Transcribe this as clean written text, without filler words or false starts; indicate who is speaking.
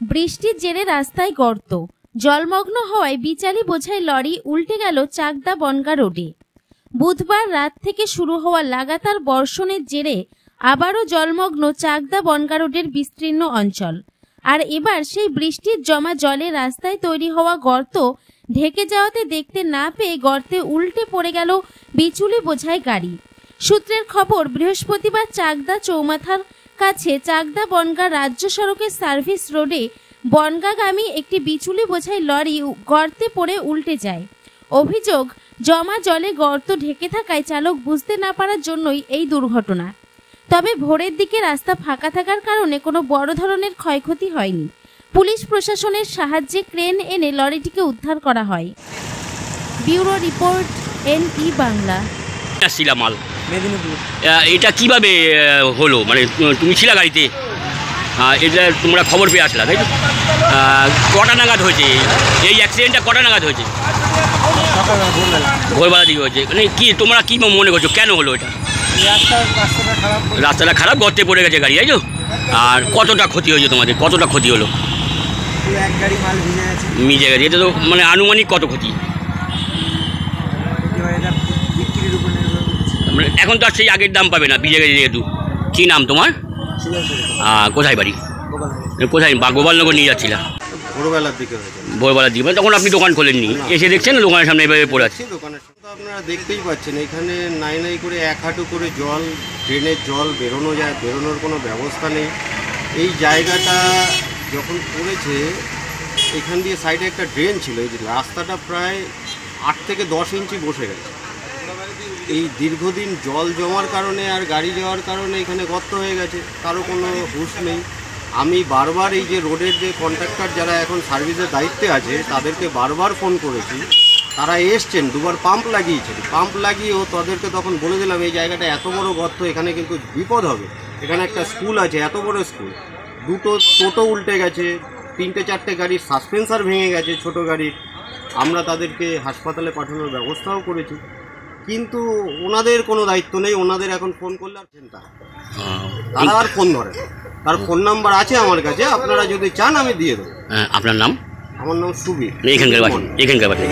Speaker 1: বৃষ্টির জেরে রাস্তায় গর্ত, জলমগ্ন হওয়ায় বিচালি বোঝাই লরি উল্টে গেল চাকদা বনগা রোডে। বুধবার রাত থেকে শুরু হওয়া লাগাতার বর্ষণের জেরে আবারও জলমগ্ন চাকদা বনগা রোডের বিস্তীর্ণ অঞ্চল। আর এবার সেই বৃষ্টির জমা জলে রাস্তায় তৈরি হওয়া গর্ত ঢেকে যাওয়াতে দেখতে না পেয়ে গর্তে উল্টে পড়ে গেল বিচুলি বোঝাই গাড়ি। সূত্রের খবর, বৃহস্পতিবার চাকদা চৌমাথার কাছে চাকদা বনগা রাজ্য সড়কের সার্ভিস রোডে বনগাগামী একটি বিচুলি বোঝাই লরি গর্তে পড়ে উল্টে যায়। অভিযোগ, জমা জলে গর্ত ঢেকে থাকায় চালক বুঝতে না পারার জন্যই এই দুর্ঘটনা। তবে ভোরের দিকে রাস্তা ফাঁকা থাকার কারণে কোনো বড় ধরনের ক্ষয়ক্ষতি হয়নি। পুলিশ প্রশাসনের সাহায্যে ক্রেন এনে লরিটিকে উদ্ধার করা হয়। Bureau report, NE Bangla.
Speaker 2: এটা কিভাবে হলো, মানে তুমি ছিলা গাড়িতে? এটা তোমরা খবর পেয়ে আসলা, তাই তো? কটা নাগাদ হয়েছে এই অ্যাক্সিডেন্টটা? কটা নাগাদ হয়েছে? ভোরবেলা দিকে হয়েছে। মানে কি তোমরা কি মনে করছো, কেন হলো এটা? রাস্তাটা খারাপ, গর্তে পড়ে গেছে গাড়ি, তাই তো? আর কতটা ক্ষতি হয়েছে তোমাদের? কতটা ক্ষতি হলো? ভিজে গেছে। এটা তো মানে আনুমানিক কত ক্ষতি? মানে এখন তো আর সেই আগের দাম পাবে না, ভিজে গেছে যেহেতু। কী নাম তোমার? কোথায় বাড়ি? কোথায়? গোপালনগর নিয়ে যাচ্ছিলাম
Speaker 3: ভোরবেলার দিকে হয়েছে।
Speaker 2: ভোরবেলার দিকে তখন আপনি দোকান খোলেননি, এসে দেখছেন দোকানের সামনে এভাবে পড়ে আছে।
Speaker 3: দোকানের সামনে তো আপনারা দেখতেই পাচ্ছেন, এখানে নাই নাই করে এক হাঁটু করে জল, ড্রেনের জল বেরোনো যায়, বেরোনোর কোনো ব্যবস্থা নেই। এই জায়গাটা যখন পড়েছে, এখান দিয়ে সাইডে একটা ড্রেন ছিল, এই যে রাস্তাটা প্রায় 8 থেকে 10 ইঞ্চি বসে গেছে। এই দীর্ঘদিন জল জমার কারণে আর গাড়ি যাওয়ার কারণে এখানে গর্ত হয়ে গেছে, কারো কোনো হুঁশ নেই। আমি বারবার এই যে রোডের যে কন্ট্রাক্টর যারা এখন সার্ভিসের দায়িত্বে আছে তাদেরকে বারবার ফোন করেছি, তারা এসছেন, দুবার পাম্প লাগিয়েছেন। পাম্প লাগিয়েও তাদেরকে তখন বলে দিলাম এই জায়গাটা এত বড় গর্ত, এখানে কিন্তু বিপদ হবে। এখানে একটা স্কুল আছে, এত বড় স্কুল, দুটো টোটো উল্টে গেছে, 3-4টে গাড়ির সাসপেন্সার ভেঙে গেছে, ছোট গাড়ির। আমরা তাদেরকে হাসপাতালে পাঠানোর ব্যবস্থাও করেছি, কিন্তু ওনাদের কোনো দায়িত্ব নেই। ওনাদের এখন ফোন করলে আর চিন্তা, তারা আর ফোন ধরে। তার ফোন নাম্বার আছে আমার কাছে, আপনারা যদি চান আমি দিয়ে দেবো।
Speaker 2: আপনার নাম?
Speaker 3: আমার নাম সুবীর।
Speaker 2: এখানকার বাড়ি?